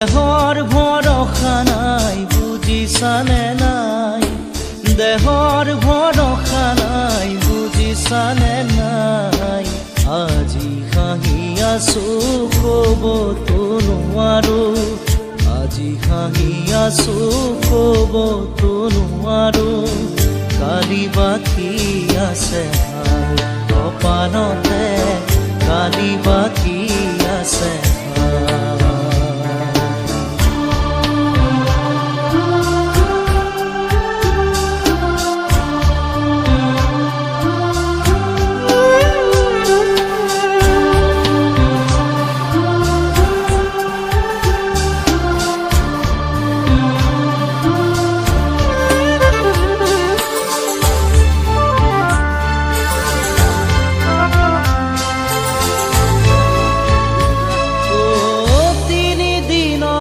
দেহৰ ভৰসা নাই বুজিছানে নাই, দেহৰ ভৰসা নাই বুজিছানে নাই। আজি হাঁহি আছো ক'বতো নোৱাৰো, আজি হাঁহি আছো ক'বতো নোৱাৰো। কালি বাকী আছে কপালতে, কালি বাকী